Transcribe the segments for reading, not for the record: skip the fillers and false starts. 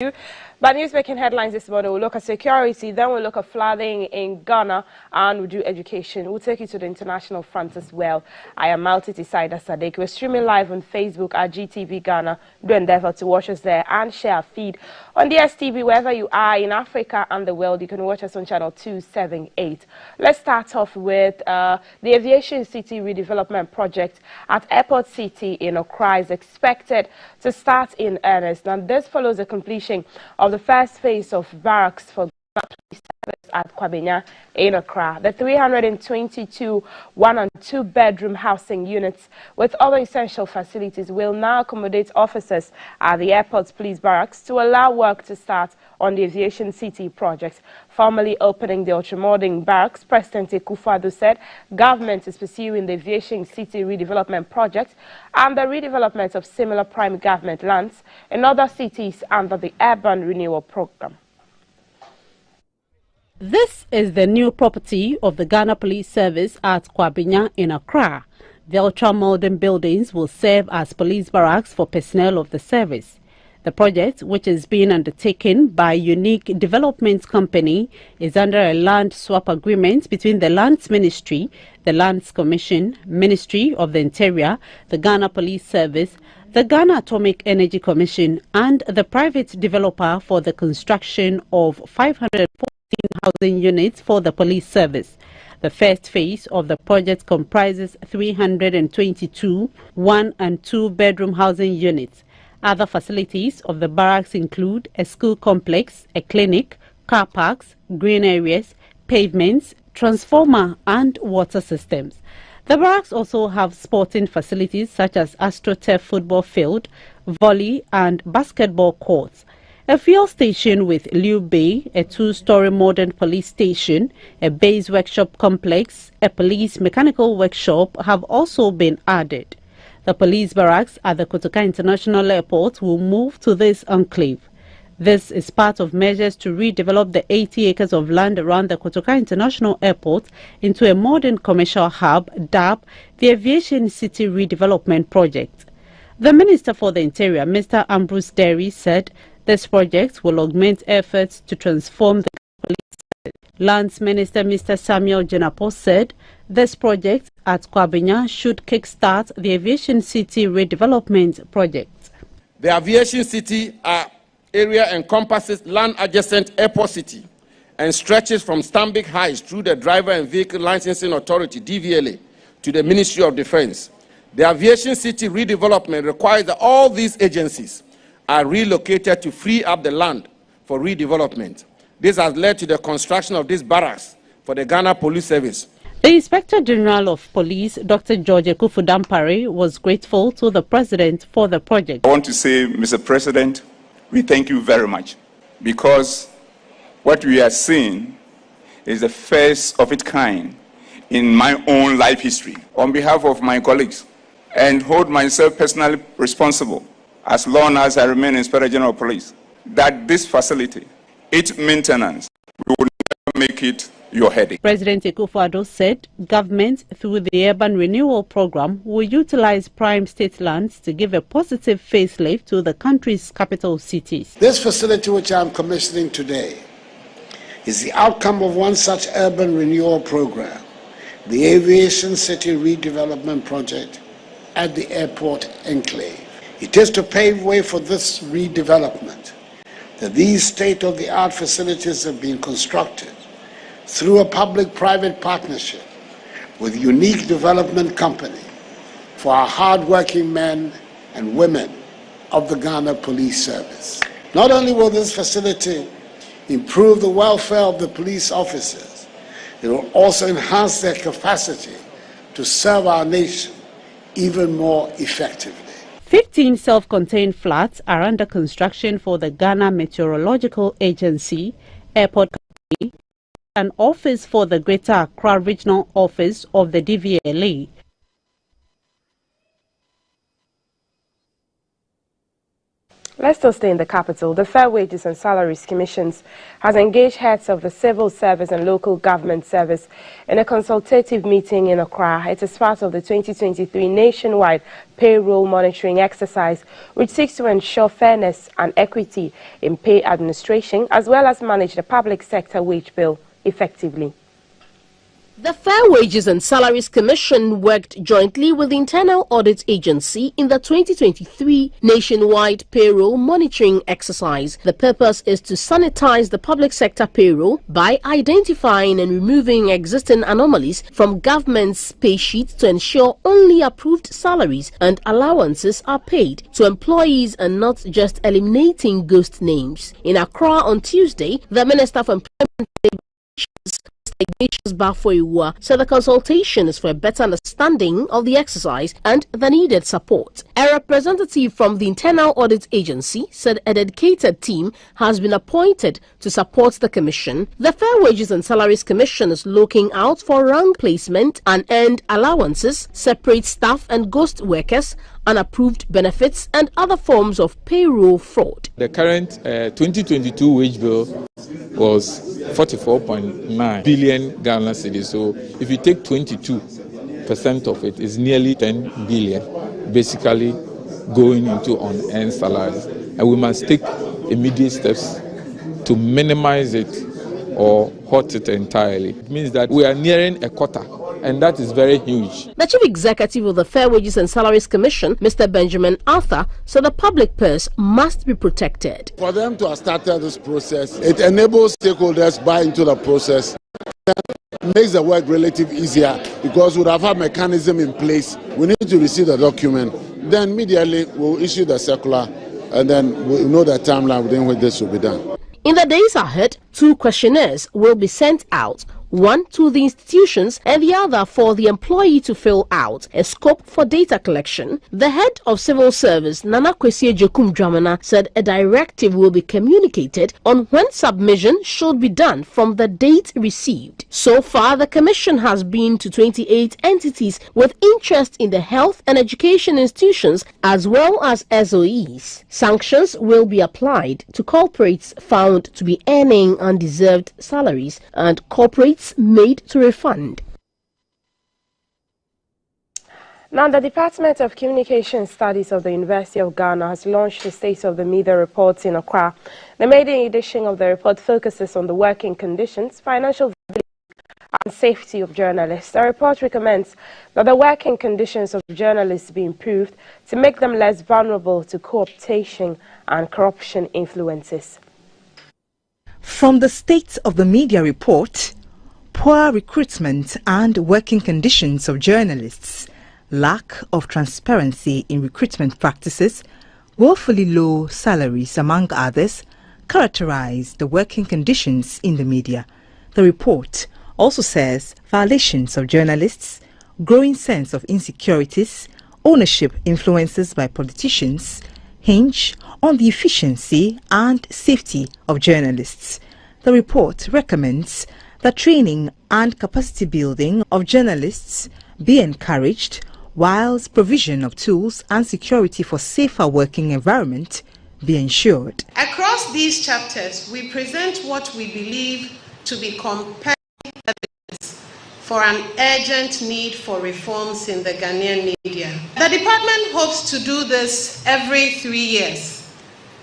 But news-making headlines this morning, we'll look at security, then we'll look at flooding in Ghana, and we'll do education. We'll take you to the international front as well. I am Malti Tisaida Sadek. We're streaming live on Facebook at GTV Ghana. Do endeavor to watch us there and share our feed on DSTV wherever you are in Africa and the world. You can watch us on channel 278. Let's start off with the Aviation City Redevelopment Project at Airport City in Accra is expected to start in earnest. Now, this follows the completion of the first phase of barracks for police service at Kwabena in Accra. The 322 1- and 2-bedroom housing units with other essential facilities will now accommodate officers at the airport's police barracks to allow work to start on the Aviation City project. Formally opening the ultramodern barracks, President Akufo-Addo said government is pursuing the Aviation City redevelopment project and the redevelopment of similar prime government lands in other cities under the Urban Renewal Program. This is the new property of the Ghana Police Service at Kwabena in Accra. The ultra-modern buildings will serve as police barracks for personnel of the service. The project, which is being undertaken by Unique Development Company, is under a land swap agreement between the Lands Ministry, the Lands Commission, Ministry of the Interior, the Ghana Police Service, the Ghana Atomic Energy Commission, and the private developer for the construction of 514 housing units for the police service. The first phase of the project comprises 322 1- and 2-bedroom housing units. Other facilities of the barracks include a school complex, a clinic, car parks, green areas, pavements, transformer and water systems. The barracks also have sporting facilities such as AstroTurf football field, volley and basketball courts. A fuel station with Liu Bay, a 2-story modern police station, a base workshop complex, a police mechanical workshop have also been added. The police barracks at the Kotoka International Airport will move to this enclave. This is part of measures to redevelop the 80 acres of land around the Kotoka International Airport into a modern commercial hub, dubbed the Aviation City Redevelopment Project. The Minister for the Interior, Mr. Ambrose Derry, said this project will augment efforts to transform the police. Lands Minister Mr. Samuel Jenapo said this project at Kwabena should kickstart the Aviation City Redevelopment Project. The Aviation City area encompasses land adjacent Airport City and stretches from Stanbic Heights through the Driver and Vehicle Licensing Authority, DVLA, to the Ministry of Defense. The Aviation City redevelopment requires that all these agencies are relocated to free up the land for redevelopment. This has led to the construction of these barracks for the Ghana Police Service. The Inspector General of Police, Dr. George Ekufu Dampare, was grateful to the President for the project. I want to say, Mr. President, we thank you very much, because what we are seeing is the first of its kind in my own life history. On behalf of my colleagues, and hold myself personally responsible, as long as I remain Inspector General of Police, that this facility, its maintenance, we will never make it your headache. President Akufo-Addo said government, through the Urban Renewal Program, will utilize prime state lands to give a positive facelift to the country's capital cities. This facility which I'm commissioning today is the outcome of one such urban renewal program, the Aviation City Redevelopment Project at the Airport Enclave. It is to pave way for this redevelopment that these state-of-the-art facilities have been constructed through a public-private partnership with Unique Development Company for our hard-working men and women of the Ghana Police Service. Not only will this facility improve the welfare of the police officers, it will also enhance their capacity to serve our nation even more effectively. 15 self-contained flats are under construction for the Ghana Meteorological Agency, Airport Company, an office for the Greater Accra Regional Office of the DVLA. Let's still stay in the capital. The Fair Wages and Salaries Commission has engaged heads of the civil service and local government service in a consultative meeting in Accra. It is part of the 2023 nationwide payroll monitoring exercise, which seeks to ensure fairness and equity in pay administration, as well as manage the public sector wage bill effectively. The Fair Wages and Salaries Commission worked jointly with the Internal Audit Agency in the 2023 nationwide payroll monitoring exercise. The purpose is to sanitize the public sector payroll by identifying and removing existing anomalies from government's pay sheets to ensure only approved salaries and allowances are paid to employees and not just eliminating ghost names. In Accra on Tuesday, the Minister for Employment Ignatius Bafoiwa said the consultation is for a better understanding of the exercise and the needed support. A representative from the Internal Audit Agency said a dedicated team has been appointed to support the commission. The Fair Wages and Salaries Commission is looking out for wrong placement and earned allowances, separate staff and ghost workers, unapproved benefits and other forms of payroll fraud. The current 2022 wage bill was 44.9 billion Ghana cedis. So if you take 22% of it, it's nearly 10 billion, basically going into unearned salaries. And we must take immediate steps to minimize it or halt it entirely. It means that we are nearing a quarter, and that is very huge. The Chief Executive of the Fair Wages and Salaries Commission, Mr. Benjamin Arthur, said the public purse must be protected. For them to have started this process, it enables stakeholders to buy into the process. It makes the work relatively easier because we would have had a mechanism in place. We need to receive the document. Then immediately we'll issue the circular, and then we'll know the timeline within which this will be done. In the days ahead, 2 questionnaires will be sent out, one to the institutions and the other for the employee to fill out, a scope for data collection. The head of civil service, Nana Kwesi Jokum Dramana, said a directive will be communicated on when submission should be done from the date received. So far, the commission has been to 28 entities with interest in the health and education institutions as well as SOEs. Sanctions will be applied to corporates found to be earning undeserved salaries and corporates made to refund. Now, the Department of Communication Studies of the University of Ghana has launched the State of the Media report in Accra. The maiden edition of the report focuses on the working conditions, financial and safety of journalists. The report recommends that the working conditions of journalists be improved to make them less vulnerable to co-optation and corruption influences. From the State of the Media report, poor recruitment and working conditions of journalists, lack of transparency in recruitment practices, woefully low salaries, among others, characterize the working conditions in the media. The report also says violations of journalists, growing sense of insecurities, ownership influences by politicians hinge on the efficiency and safety of journalists. The report recommends that training and capacity building of journalists be encouraged, whilst provision of tools and security for safer working environment be ensured. Across these chapters, we present what we believe to be compelling evidence for an urgent need for reforms in the Ghanaian media. The department hopes to do this every 3 years.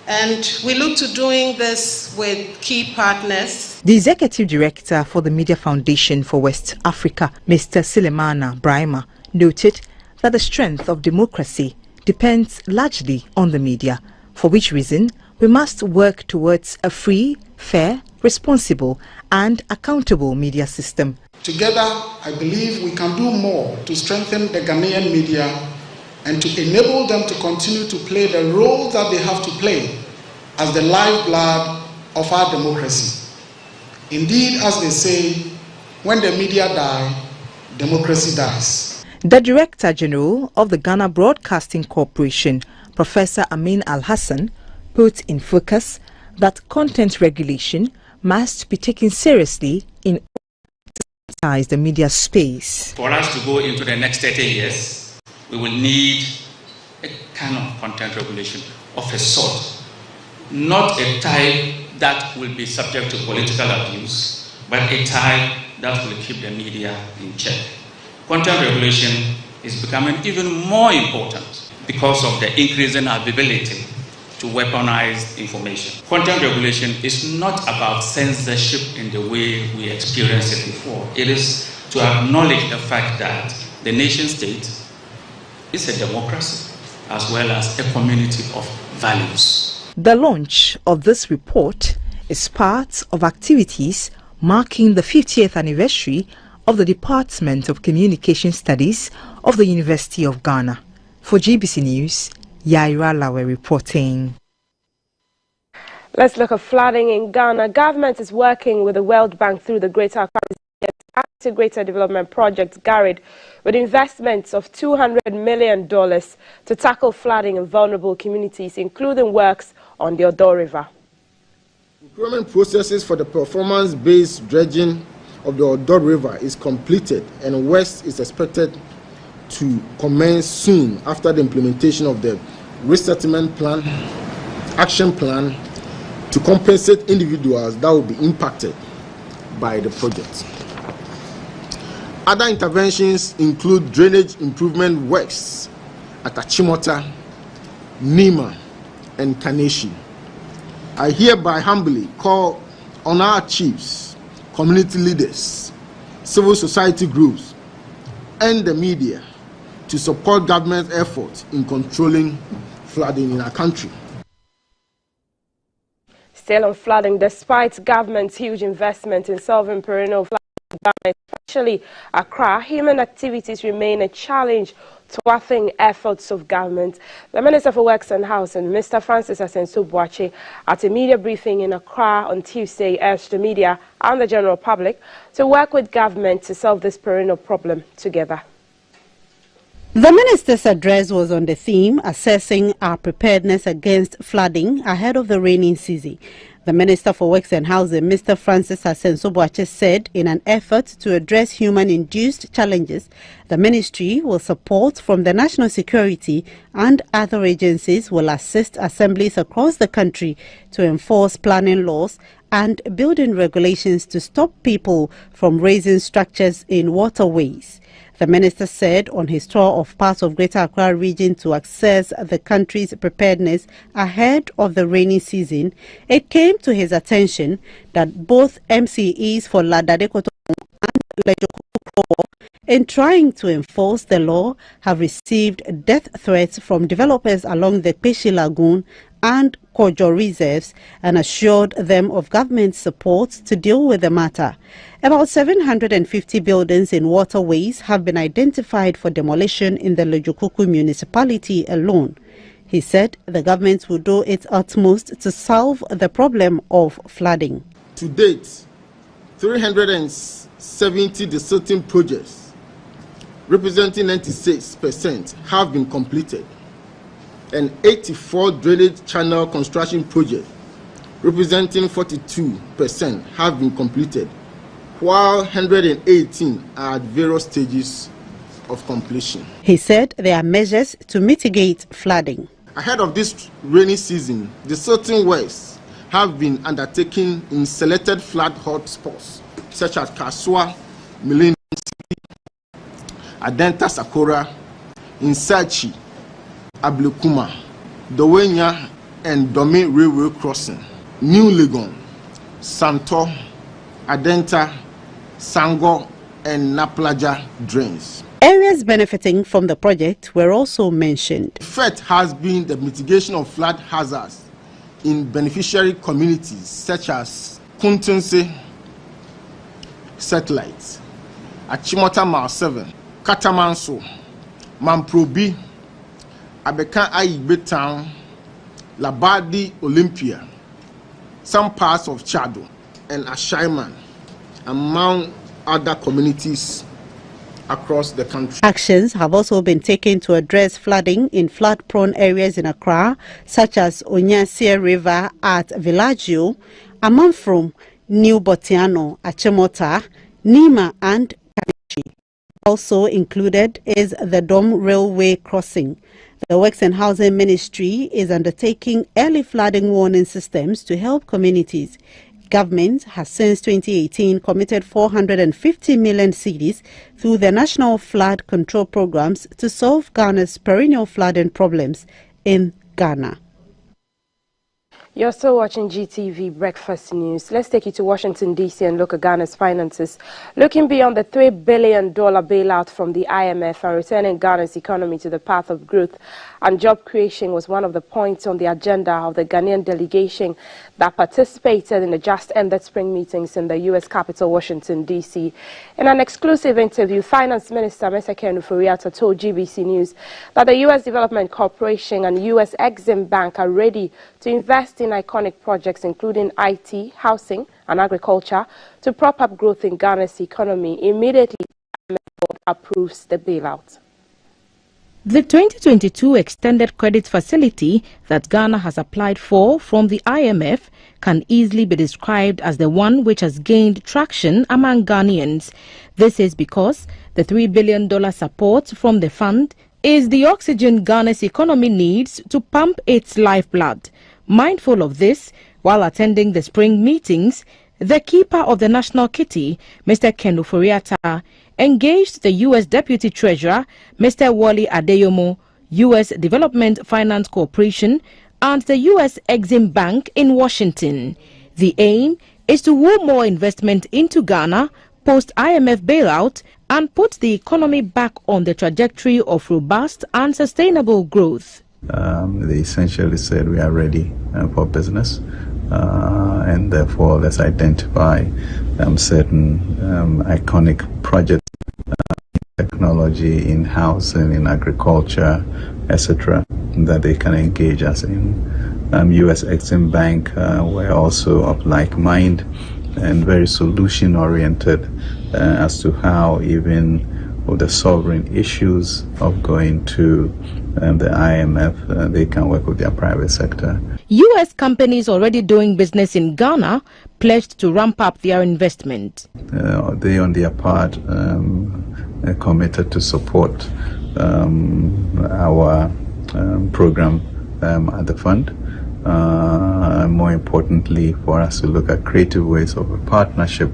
And we look to doing this with key partners. The Executive Director for the Media Foundation for West Africa, Mr. Silemana Brahima, noted that the strength of democracy depends largely on the media, for which reason we must work towards a free, fair, responsible and accountable media system. Together, I believe we can do more to strengthen the Ghanaian media and to enable them to continue to play the role that they have to play as the lifeblood of our democracy. Indeed, as they say, when the media die, democracy dies. The Director General of the Ghana Broadcasting Corporation, Professor Amin Al-Hassan, put in focus that content regulation must be taken seriously in order to sanitize the media space. For us to go into the next 30 years, we will need a kind of content regulation of a sort not a type that will be subject to political abuse, but a type that will keep the media in check. Content regulation is becoming even more important because of the increasing ability to weaponize information. Content regulation is not about censorship in the way we experienced it before. It is to acknowledge the fact that the nation state is a democracy as well as a community of values. The launch of this report is part of activities marking the 50th anniversary of the Department of Communication Studies of the University of Ghana. For GBC News, Yaira Lawe reporting. Let's look at flooding in Ghana. Government is working with the World Bank through the Greater Accra Integrated Development Project, GARID, with investments of $200 million to tackle flooding in vulnerable communities, including works on the Odo River. Procurement processes for the performance-based dredging of the Odo River is completed, and work is expected to commence soon after the implementation of the resettlement plan, action plan to compensate individuals that will be impacted by the project. Other interventions include drainage improvement works at Achimota, Nima, and Kaneshi. I hereby humbly call on our chiefs, community leaders, civil society groups, and the media to support government efforts in controlling flooding in our country. Still on flooding, despite government's huge investment in solving perennial flooding in Ghana, especially Accra, human activities remain a challenge thwarting efforts of government. The Minister for Works and Housing, Mr. Francis Asensio-Boakye, at a media briefing in Accra on Tuesday, urged the media and the general public to work with government to solve this perennial problem together. The minister's address was on the theme assessing our preparedness against flooding ahead of the rainy season. The Minister for Works and Housing, Mr. Francis Asensio-Boakye, said in an effort to address human-induced challenges, the ministry will support from the National Security and other agencies will assist assemblies across the country to enforce planning laws and building regulations to stop people from raising structures in waterways. The minister said on his tour of parts of Greater Accra region to assess the country's preparedness ahead of the rainy season, it came to his attention that both MCEs for Ladade Kotonu and Lejoko in trying to enforce the law have received death threats from developers along the Peshi Lagoon and Kojo reserves and assured them of government support to deal with the matter. About 750 buildings in waterways have been identified for demolition in the Lejokuku municipality alone. He said the government will do its utmost to solve the problem of flooding. To date, 370 desilting projects representing 96% have been completed, and 84 drainage channel construction projects representing 42% have been completed, while 118 are at various stages of completion. He said there are measures to mitigate flooding. Ahead of this rainy season, the certain works have been undertaken in selected flood hotspots such as Kasua, Millennium City, Adenta Sakura, Insachi, Ablekuma, Dowenya and Dome Railway Crossing, New Legon, Santo, Adenta, Sango and Naplaja drains. Areas benefiting from the project were also mentioned. The effect has been the mitigation of flood hazards in beneficiary communities such as Kuntunse Satellite, Achimota Mile 7, Katamanso, Mamprobi, Abeka Aigbe Town, Labadi Olympia, some parts of Chado and Ashaiman, among other communities across the country. Actions have also been taken to address flooding in flood-prone areas in Accra, such as Onyasia River at Villaggio, Amanfrom, New Botiano, Achimota, Nima and Kaneshi. Also included is the Dom Railway crossing. The Works and Housing Ministry is undertaking early flooding warning systems to help communities. Government has since 2018 committed 450 million cedis through the National Flood Control Programs to solve Ghana's perennial flooding problems in Ghana. You're still watching GTV Breakfast News. Let's take you to Washington, D.C. and look at Ghana's finances. Looking beyond the $3 billion bailout from the IMF and returning Ghana's economy to the path of growth and job creation was one of the points on the agenda of the Ghanaian delegation that participated in the just-ended spring meetings in the U.S. capital, Washington, D.C. In an exclusive interview, Finance Minister Mr. Ken Ofori-Atta told GBC News that the U.S. Development Corporation and U.S. Exim Bank are ready to invest in iconic projects including IT, housing and agriculture to prop up growth in Ghana's economy immediately the board approves the bailout. The 2022 extended credit facility that Ghana has applied for from the IMF can easily be described as the one which has gained traction among Ghanaians. This is because the $3 billion support from the fund is the oxygen Ghana's economy needs to pump its lifeblood. Mindful of this, while attending the spring meetings, the keeper of the national kitty, Mr. Ken Ofori-Atta, engaged the U.S. Deputy Treasurer, Mr. Wally Adeyomo, U.S. Development Finance Corporation, and the U.S. Exim Bank in Washington. The aim is to woo more investment into Ghana post-IMF bailout and put the economy back on the trajectory of robust and sustainable growth. They essentially said we are ready for business, and therefore let's identify certain iconic projects in technology, in housing, in agriculture, etc., that they can engage us in. U.S. Exim Bank were also of like mind and very solution oriented as to how even with the sovereign issues of going to the IMF, they can work with their private sector. U.S. companies already doing business in Ghana pledged to ramp up their investment. They, on their part, are committed to support our program at the fund. More importantly, for us to look at creative ways of a partnership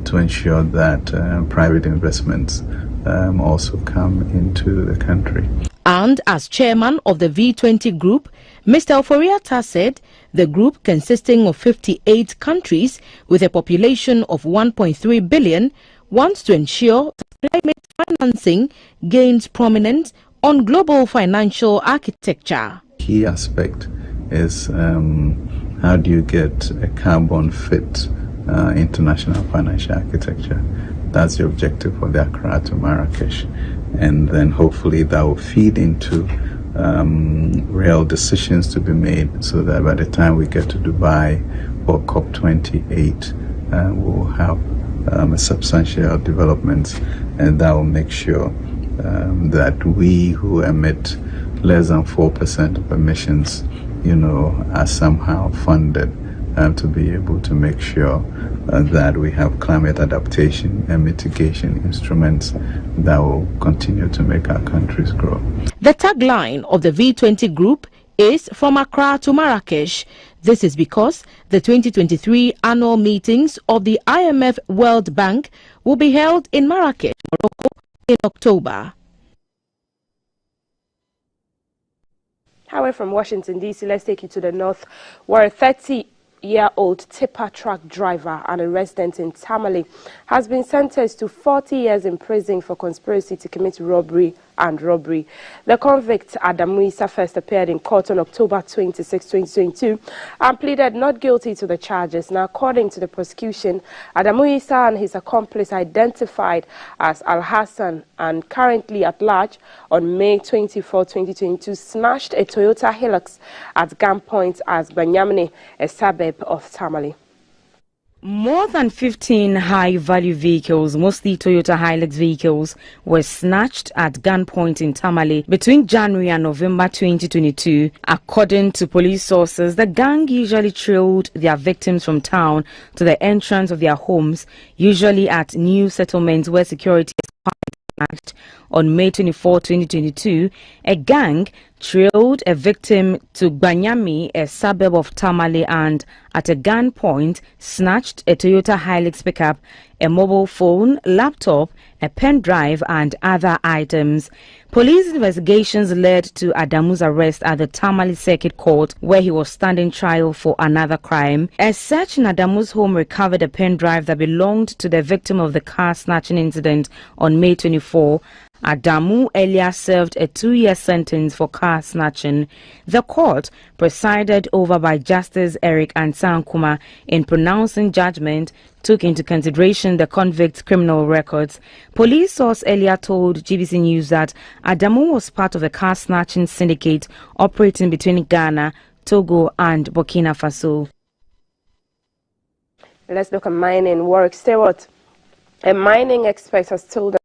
to ensure that private investments also come into the country. And as chairman of the V20 group, Mr. Ofori-Atta said the group, consisting of 58 countries with a population of 1.3 billion, wants to ensure that climate financing gains prominence on global financial architecture. Key aspect is how do you get a carbon fit international financial architecture. That's the objective for the Accra to Marrakesh, and then hopefully that will feed into real decisions to be made, so that by the time we get to Dubai for COP28, we'll have a substantial development, and that will make sure that we who emit less than 4% of emissions, are somehow funded to be able to make sure that we have climate adaptation and mitigation instruments that will continue to make our countries grow. The tagline of the V20 group is "From Accra to Marrakesh." This is because the 2023 annual meetings of the IMF World Bank will be held in Marrakesh, Morocco, in October. However, from Washington, D.C., let's take you to the north, where a 30-year-old tipper truck driver and a resident in Tamale has been sentenced to 40 years in prison for conspiracy to commit robbery and robbery. The convict, Adamu Issa, first appeared in court on October 26, 2022 and pleaded not guilty to the charges. Now, according to the prosecution, Adamu Issa and his accomplice, identified as Al-Hassan and currently at large, on May 24, 2022, snatched a Toyota Hilux at gunpoint at Banyamene, a suburb of Tamale. More than 15 high-value vehicles, mostly Toyota Hilux vehicles, were snatched at gunpoint in Tamale between January and November 2022. According to police sources, the gang usually trailed their victims from town to the entrance of their homes, usually at new settlements where security is quite Act. On May 24, 2022, a gang trailed a victim to Gbanyami, a suburb of Tamale, and at a gunpoint snatched a Toyota Hilux pickup, a mobile phone, laptop, a pen drive and other items. Police investigations led to Adamu's arrest at the Tamale Circuit Court, where he was standing trial for another crime. A search in Adamu's home recovered a pen drive that belonged to the victim of the car snatching incident on May 24. Adamu earlier served a 2-year sentence for car snatching. The court, presided over by Justice Eric Ansankuma, in pronouncing judgment, took into consideration the convict's criminal records. Police source earlier told GBC News that Adamu was part of the car snatching syndicate operating between Ghana, Togo and Burkina Faso. Let's look at mining. Warwick Stewart, a mining expert, has told that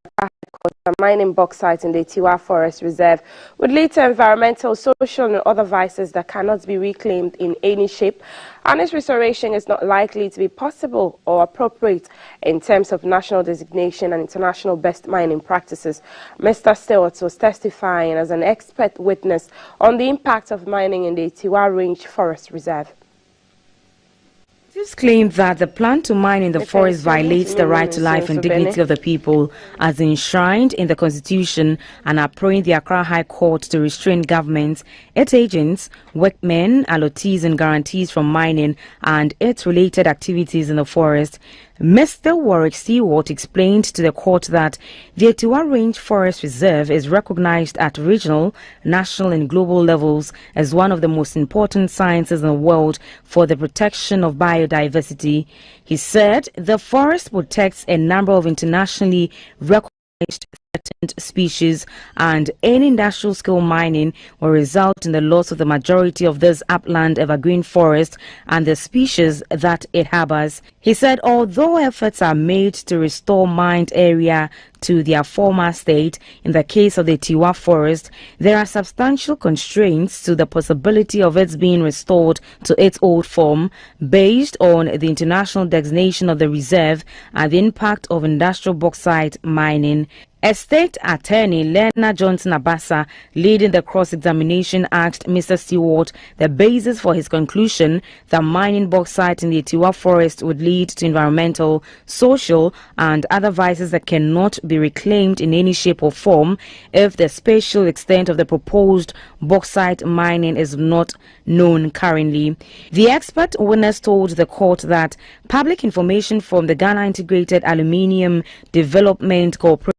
mining bauxite in the Tiwa Forest Reserve would lead to environmental, social and other vices that cannot be reclaimed in any shape, and its restoration is not likely to be possible or appropriate in terms of national designation and international best mining practices. Mr. Stewart was testifying as an expert witness on the impact of mining in the Tiwa Range Forest Reserve. This claim that the plan to mine in the forest violates the right to life and dignity of the people as enshrined in the Constitution, and are praying the Accra High Court to restrain governments, its agents, workmen, allottees and guarantees from mining and its related activities in the forest. Mr. Warwick Stewart explained to the court that the Tiwa Range Forest Reserve is recognized at regional, national and global levels as one of the most important sciences in the world for the protection of biodiversity. He said the forest protects a number of internationally recognized threatened species, and any industrial scale mining will result in the loss of the majority of this upland evergreen forest and the species that it harbors. He said although efforts are made to restore mined area to their former state, in the case of the Tiwa Forest, there are substantial constraints to the possibility of its being restored to its old form based on the international designation of the reserve and the impact of industrial bauxite mining. Estate Attorney Lena Johnson Abasa, leading the cross-examination, asked Mr. Stewart the basis for his conclusion that mining bauxite in the Tiwa Forest would lead to environmental, social and other vices that cannot be reclaimed in any shape or form if the spatial extent of the proposed bauxite mining is not known currently. The expert witness told the court that public information from the Ghana Integrated Aluminium Development Corporation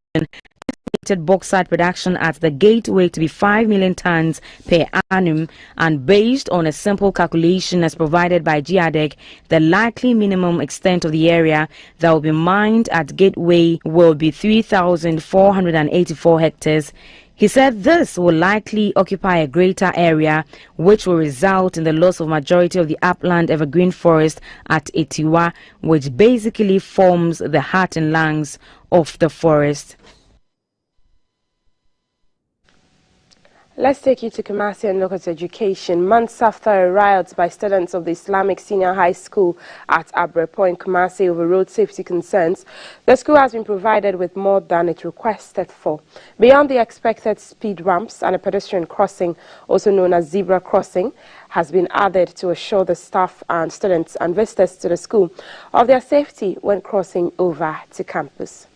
estimated bauxite production at the gateway to be 5 million tons per annum, and based on a simple calculation as provided by GIADEC, the likely minimum extent of the area that will be mined at gateway will be 3,484 hectares. He said this will likely occupy a greater area, which will result in the loss of majority of the upland evergreen forest at Etiwa, which basically forms the heart and lungs of the forest. Let's take you to Kumasi and look at education. Months after a riot by students of the Islamic Senior High School at Abrepo in Kumasi over road safety concerns, the school has been provided with more than it requested for. Beyond the expected speed ramps and a pedestrian crossing, also known as zebra crossing, has been added to assure the staff and students and visitors to the school of their safety when crossing over to campus.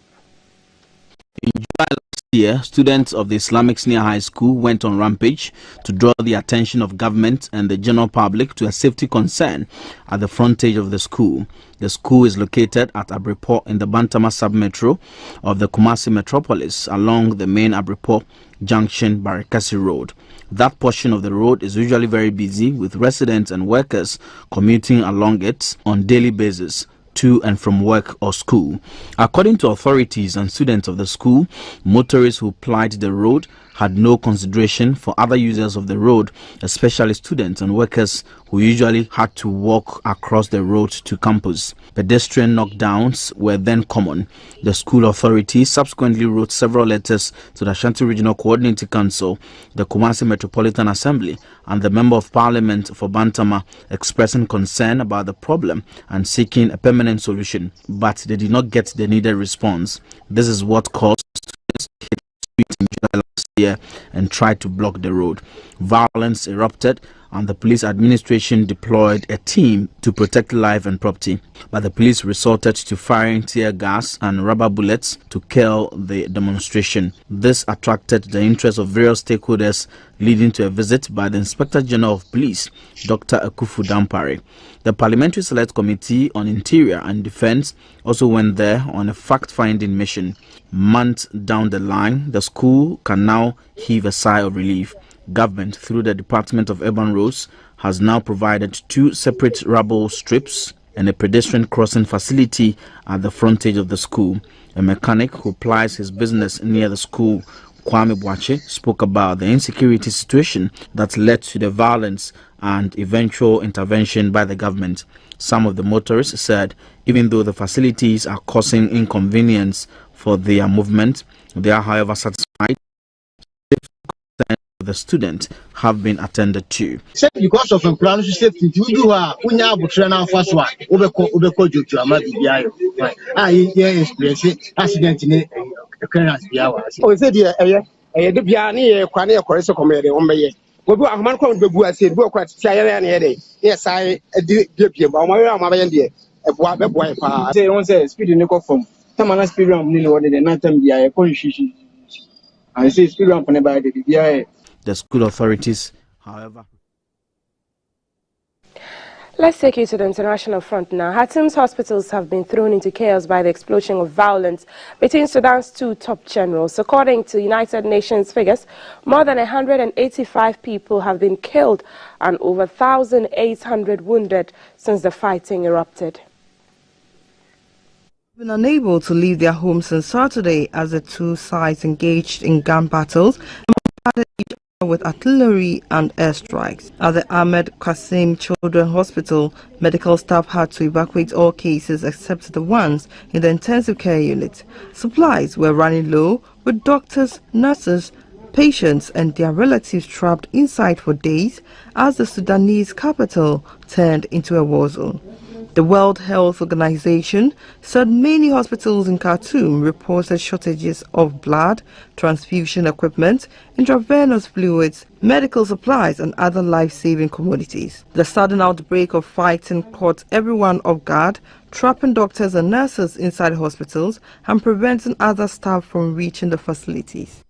In July last year, students of the Islamic Senior High School went on rampage to draw the attention of government and the general public to a safety concern at the frontage of the school. The school is located at Abrepo in the Bantama sub-metro of the Kumasi metropolis along the main Abrepo Junction Barikasi Road. That portion of the road is usually very busy, with residents and workers commuting along it on daily basis to and from work or school. According to authorities and students of the school, motorists who plied the road had no consideration for other users of the road, especially students and workers who usually had to walk across the road to campus. Pedestrian knockdowns were then common. The school authorities subsequently wrote several letters to the Ashanti Regional Coordinating Council, the Kumasi Metropolitan Assembly, and the Member of Parliament for Bantama, expressing concern about the problem and seeking a permanent solution, but they did not get the needed response. This is what caused students in July last year and tried to block the road. Violence erupted and the police administration deployed a team to protect life and property, but the police resorted to firing tear gas and rubber bullets to quell the demonstration. This attracted the interest of various stakeholders, leading to a visit by the Inspector General of Police, Dr. Akufu Dampare. The Parliamentary Select Committee on Interior and Defence also went there on a fact-finding mission. Months down the line, the school can now heave a sigh of relief. Government, through the Department of Urban Roads, has now provided 2 separate rubble strips and a pedestrian crossing facility at the frontage of the school. A mechanic who plies his business near the school, Kwame Boache, spoke about the insecurity situation that led to the violence and eventual intervention by the government. Some of the motorists said even though the facilities are causing inconvenience for their movement, they are however satisfied the students have been attended to. Because of employment safety, we do now first one. Accident in occurrence. Oh, is it the Biani, Quania, Corso Comedy on my we are man come to I said, work at Tiana. Yes, I did give my India. A boy, say, on says, speed in the coffin. Tamana speed round, you know, the night time, the I say, speed round by the BI. The school authorities, however. Let's take you to the international front now. Hatim's hospitals have been thrown into chaos by the explosion of violence between Sudan's 2 top generals. According to United Nations figures, more than 185 people have been killed and over 1,800 wounded since the fighting erupted. Been unable to leave their homes since Saturday as the 2 sides engaged in gun battles and each other with artillery and airstrikes. At the Ahmed Qasim Children's Hospital, medical staff had to evacuate all cases except the ones in the intensive care unit. Supplies were running low, with doctors, nurses, patients and their relatives trapped inside for days as the Sudanese capital turned into a war zone. The World Health Organization said many hospitals in Khartoum reported shortages of blood, transfusion equipment, intravenous fluids, medical supplies and other life-saving commodities. The sudden outbreak of fighting caught everyone off guard, trapping doctors and nurses inside hospitals and preventing other staff from reaching the facilities.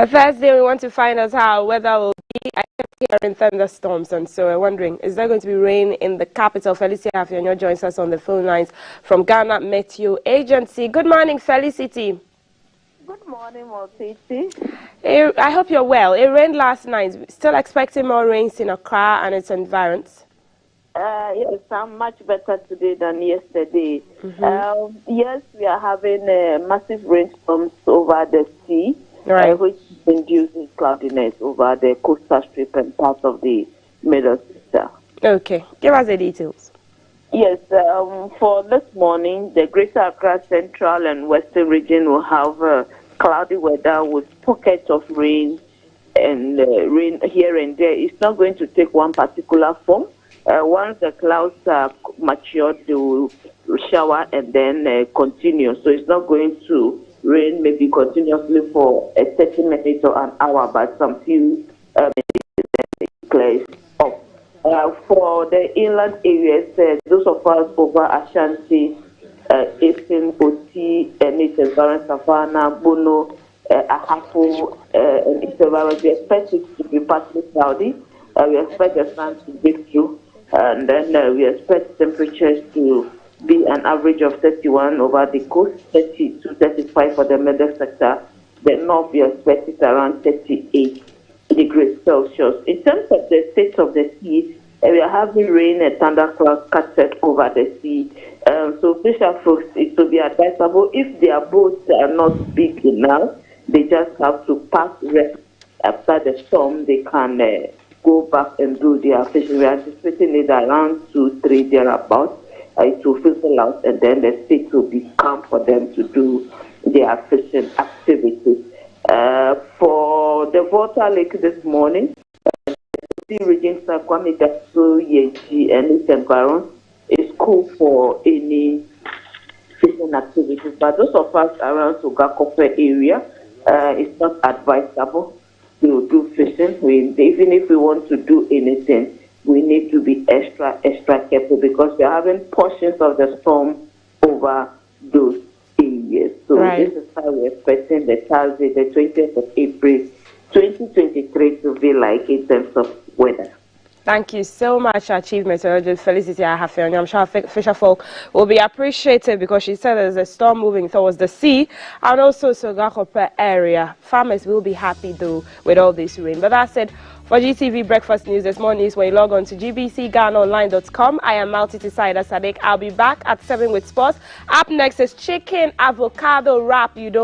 Thursday, we want to find out how weather will be. I kept hearing thunderstorms, and so we're wondering, is there going to be rain in the capital? Felicity Afionyo joins us on the phone lines from Ghana Meteo Agency. Good morning, Felicity. Good morning, Multiti. I hope you're well. It rained last night. Still expecting more rains in Accra and its environs? Yes, I'm much better today than yesterday. Yes, we are having massive rainstorms over the sea. Right. Which induces cloudiness over the coastal strip and parts of the middle sector. Okay, give us the details. Yes, for this morning, the Greater Accra Central and Western region will have cloudy weather with pockets of rain and rain here and there. It's not going to take one particular form. Once the clouds are matured, they will shower and then continue. So it's not going to rain maybe continuously for 30 minutes or an hour, but some few minutes it clears up. For the inland areas, those of us over Ashanti, Eastern, Oti, and East Environment, Savannah, Bono, Ahafo, and East Environment, we expect it to be partly cloudy. We expect the sun to break through, and then we expect temperatures to be an average of 31 over the coast, 30 to 35 for the middle sector. The north, we expect it around 38 degrees Celsius. In terms of the state of the sea, we are having rain and thunderclouds scattered over the sea. So fisher folks, it will be advisable if their boats are not big enough, they just have to pass rest after the storm. They can go back and do their fishing. We are anticipating it around 2-3 thereabouts. It will fizzle out and then the state will be calm for them to do their fishing activities. For the Volta Lake this morning, Regent Sir Kwame Daso Yeji and Temkaron is cool for any fishing activities, but those of us around Sogakope area, it's not advisable to do fishing. Even if we want to do anything, we need to be extra careful because we're having portions of the storm over those areas. So This is how we're expecting the Thursday, the 20th of April, 2023 to be like in terms of weather. Thank you so much, our Chief Meteorologist Felicity Ahafe. I'm sure fisherfolk will be appreciated because she said there's a storm moving towards the sea and also Sogakope area. Farmers will be happy though with all this rain. But that's it for GTV Breakfast News this morning. Is when you log on to gbcghanaonline.com. I am Maltiti Saida Sadiq. I'll be back at 7 with sports. Up next is chicken avocado wrap. You don't